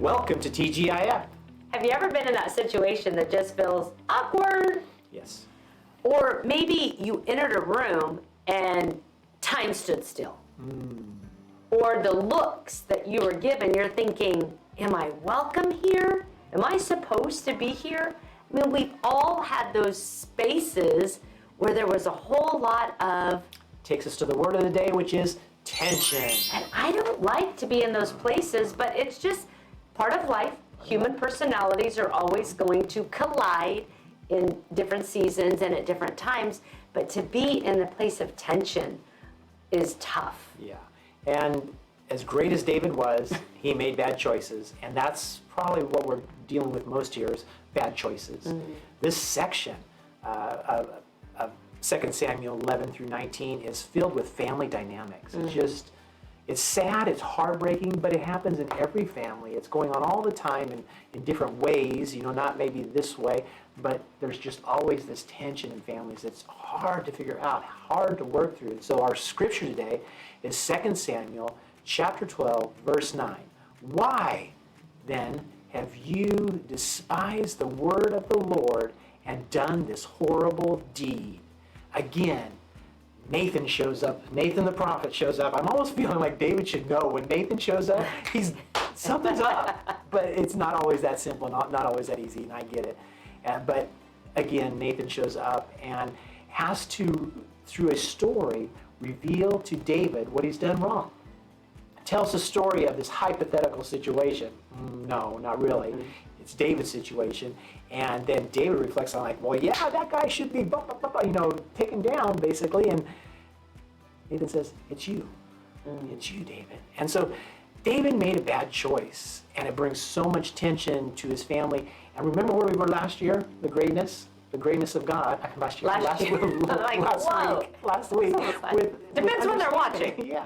Welcome to TGIF. Have you ever been in that situation that just feels awkward? Yes. Or maybe you entered a room and time stood still. Or the looks that you were given, you're thinking, am I welcome here? Am I supposed to be here? I mean, we've all had those spaces where there was a whole lot of, Takes us to the word of the day, which is tension. and I don't like to be in those places, but it's just part of life. Human personalities are always going to collide in different seasons and at different times, but to be in the place of tension is tough. Yeah. And as great as David was, he made bad choices. And that's probably what we're dealing with most here is bad choices. This section of 2 Samuel 11 through 19 is filled with family dynamics. It's sad, it's heartbreaking, but it happens in every family. It's going on all the time in different ways, not maybe this way, but there's just always this tension in families. It's hard to figure out, hard to work through. So our scripture today is 2 Samuel chapter 12, verse 9. Why then have you despised the word of the Lord and done this horrible deed? Again, Nathan shows up. Nathan the prophet shows up. I'm almost feeling like David should know when Nathan shows up, something's up. But it's not always that simple, not always that easy, and I get it. But again, Nathan shows up and has to, through a story, reveal to David what he's done wrong. Tells the story of this hypothetical situation. No, not really. It's David's situation. And then David reflects on well, yeah, that guy should be, taken down, basically. And Nathan says, it's you. It's you, David. And so David made a bad choice, and it brings so much tension to his family. And remember where we were last year? The greatness of God. Last week. Depends when they're watching. Yeah.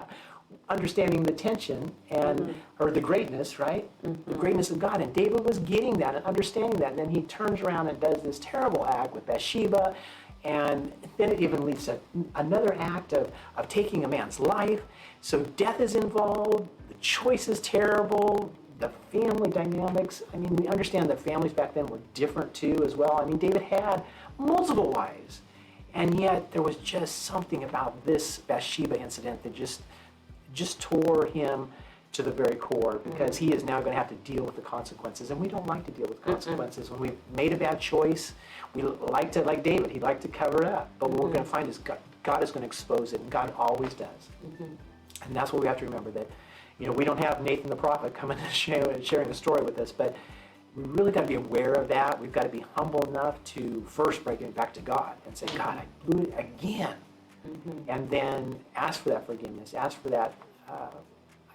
Understanding the tension and or the greatness, right? The greatness of God. And David was getting that and understanding that. And then he turns around and does this terrible act with Bathsheba. And then it even leads to another act of taking a man's life. So death is involved. The choice is terrible. The family dynamics. I mean, we understand that families back then were different too as well. I mean, David had multiple wives. And yet there was just something about this Bathsheba incident that just tore him to the very core, because he is now going to have to deal with the consequences. And we don't like to deal with consequences. When we've made a bad choice, we like to, like David, he'd like to cover it up. But what we're going to find is God is going to expose it, and God always does. And that's what we have to remember, that we don't have Nathan the prophet coming and sharing a story with us, but we really got to be aware of that. We've got to be humble enough to first break it back to God and say, God, I blew it again. And then ask for that forgiveness, ask for that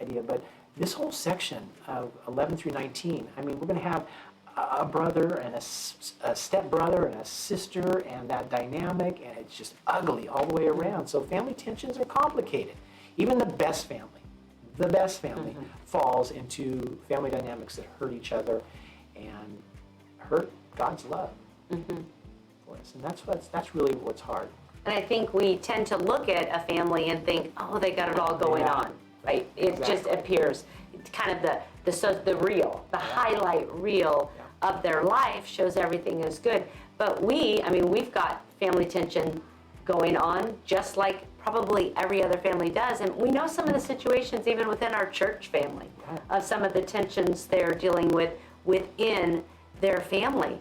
idea. But this whole section of 11 through 19, I mean, we're going to have a brother and a stepbrother and a sister, and that dynamic, and it's just ugly all the way around. So family tensions are complicated. Even the best family falls into family dynamics that hurt each other and hurt God's love for us. And that's really what's hard. And I think we tend to look at a family and think, oh, they got it all going on, right? It just appears. It's kind of the reel, the highlight reel of their life shows everything is good. But we've got family tension going on just like probably every other family does. And we know some of the situations even within our church family of some of the tensions they're dealing with within their family.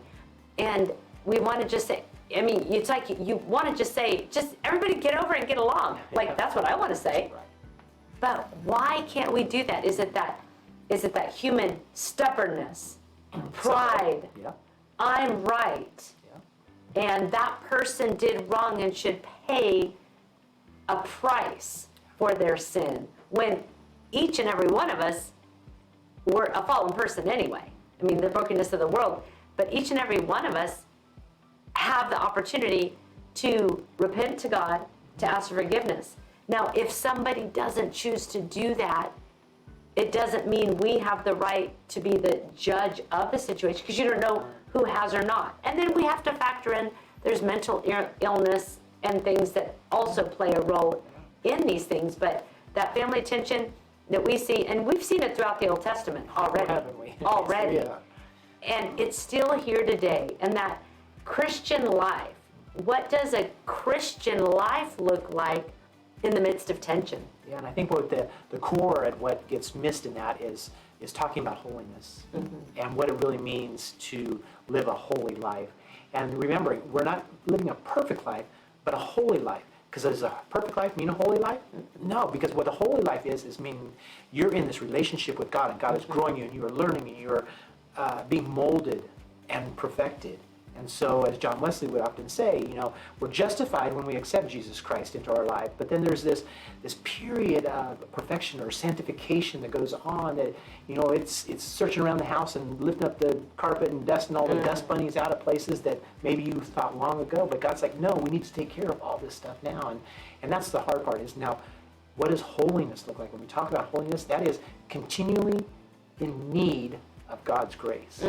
And we want to just say, it's like you want to just say, just everybody get over and get along. Like, that's what I want to say. Right. But why can't we do that? Is it that human stubbornness, pride? Yeah. I'm right. Yeah. And that person did wrong and should pay a price for their sin. When each and every one of us were a fallen person anyway. I mean, the brokenness of the world. But each and every one of us have the opportunity to repent to God, to ask for forgiveness. Now, if somebody doesn't choose to do that, it doesn't mean we have the right to be the judge of the situation, because you don't know who has or not. And then we have to factor in there's mental illness and things that also play a role in these things. But that family tension, that we see, and we've seen it throughout the Old Testament already. Haven't we? Already. Yeah. And it's still here today. And that Christian life, what does a Christian life look like in the midst of tension? Yeah, and I think what the core and what gets missed in that is talking about holiness and what it really means to live a holy life. And remembering, we're not living a perfect life, but a holy life. Because does a perfect life mean a holy life? No, because what a holy life is meaning you're in this relationship with God, and God is growing you, and you are learning, and you're being molded and perfected. And so, as John Wesley would often say, we're justified when we accept Jesus Christ into our life. But then there's this period of perfection or sanctification that goes on that, it's searching around the house and lifting up the carpet and dusting all the dust bunnies out of places that maybe you thought long ago. But God's like, no, we need to take care of all this stuff now. And that's the hard part is now, what does holiness look like? When we talk about holiness, that is continually in need of God's grace.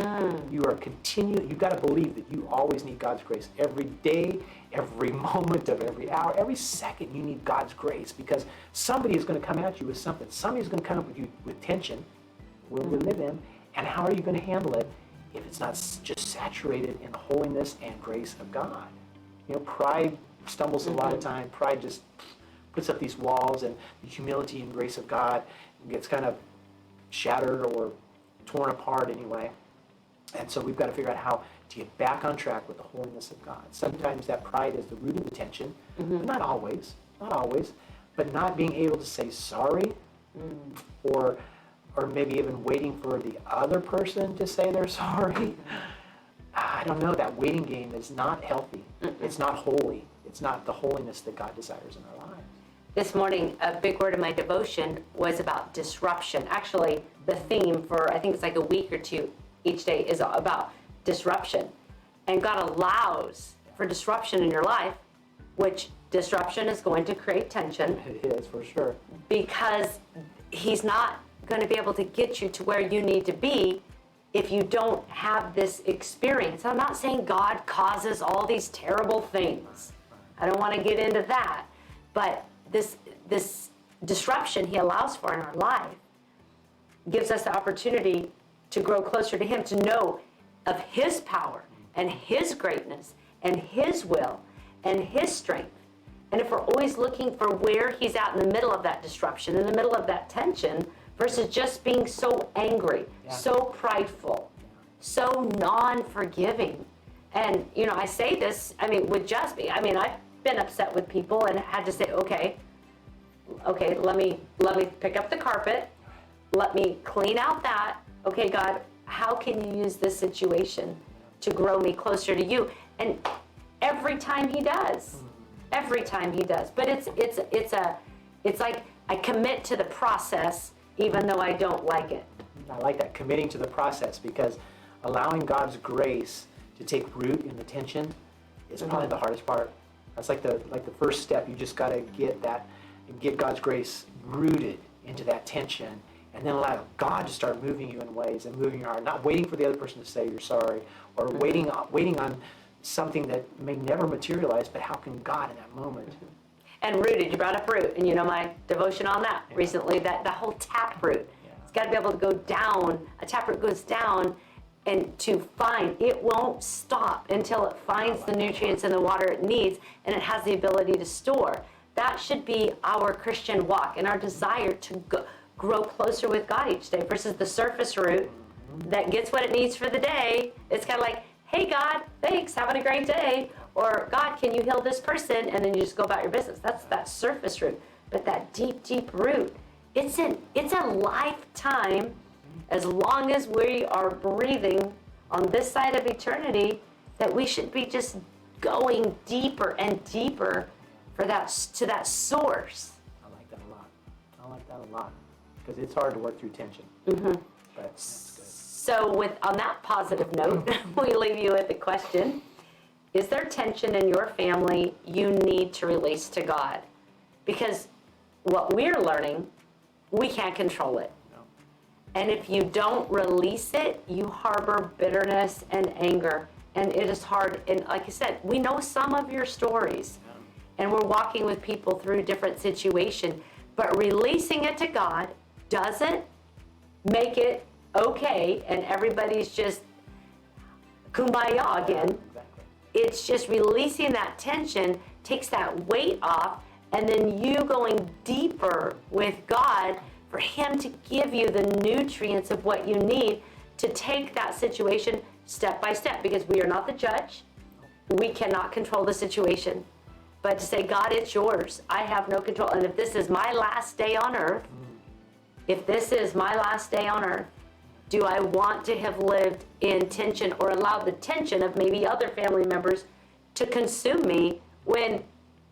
You are you've got to believe that you always need God's grace. Every day, every moment of every hour, every second you need God's grace, because somebody is going to come at you with something. Somebody's going to come up with you with tension, where we live in, and how are you going to handle it if it's not just saturated in the holiness and grace of God? Pride stumbles a lot of time. Pride just puts up these walls, and the humility and grace of God gets kind of shattered or torn apart anyway. And so we've got to figure out how to get back on track with the holiness of God. Sometimes that pride is the root of the tension, but not always. But not being able to say sorry, or maybe even waiting for the other person to say they're sorry. I don't know, that waiting game is not healthy. It's not holy. It's not the holiness that God desires in our lives. This morning, a big word in my devotion was about disruption. Actually, the theme for, I think it's like a week or two each day, is about disruption. And God allows for disruption in your life, which disruption is going to create tension. It is, for sure. Because He's not going to be able to get you to where you need to be if you don't have this experience. I'm not saying God causes all these terrible things. I don't want to get into that. But this disruption He allows for in our life gives us the opportunity to grow closer to Him, to know of His power and His greatness and His will and His strength. And if we're always looking for where He's at in the middle of that disruption, in the middle of that tension, versus just being so angry, so prideful, so non-forgiving. And, I say this, with just me. I've been upset with people and had to say, okay, let me pick up the carpet. Let me clean out that. Okay, God, how can you use this situation to grow me closer to you? And every time He does. But it's like I commit to the process even though I don't like it. I like that, committing to the process, because allowing God's grace to take root in the tension is probably the hardest part. That's like the first step. You just got to get God's grace rooted into that tension, and then allow God to start moving you in ways and moving your heart, not waiting for the other person to say you're sorry, or waiting on something that may never materialize, but how can God in that moment? And rooted, you brought up root, and my devotion on that recently, that the whole tap root. It's got to be able to go down. A tap root goes down, and to find, it won't stop until it finds the nutrients in the water it needs, and it has the ability to store. That should be our Christian walk and our desire to grow closer with God each day, versus the surface root that gets what it needs for the day. It's kind of like, hey God, thanks, having a great day. Or, God, can you heal this person? And then you just go about your business. That's that surface root. But that deep, deep root, it's a lifetime, as long as we are breathing on this side of eternity, that we should be just going deeper and deeper to that source. I like that a lot. Because it's hard to work through tension. But that's good. So on that positive note, we leave you with the question. Is there tension in your family you need to release to God? Because what we're learning, we can't control it. No. And if you don't release it, you harbor bitterness and anger. And it is hard. And like I said, we know some of your stories. And we're walking with people through different situations. But releasing it to God doesn't make it okay and everybody's just kumbaya again. Exactly. It's just releasing that tension, takes that weight off, and then you going deeper with God for Him to give you the nutrients of what you need to take that situation step by step, because we are not the judge. We cannot control the situation. But to say, God, it's yours. I have no control. And if this is my last day on earth, do I want to have lived in tension or allowed the tension of maybe other family members to consume me when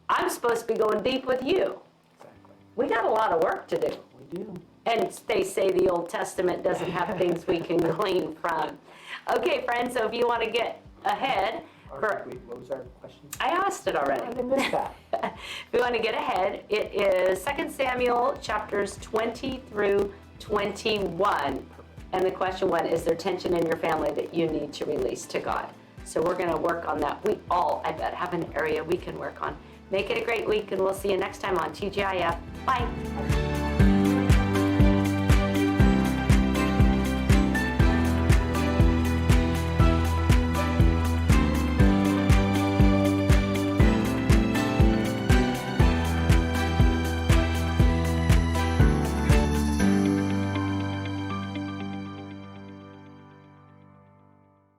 I'm supposed to be going deep with you? Exactly. We got a lot of work to do. We do. And they say the Old Testament doesn't have things we can glean from. Okay, friends, so if you want to get ahead, What was our question? I asked it already. I didn't miss that. If you want to get ahead, it is 2 Samuel chapters 20 through 21. And the question one, is there tension in your family that you need to release to God? So we're going to work on that. We all, I bet, have an area we can work on. Make it a great week, and we'll see you next time on TGIF. Bye.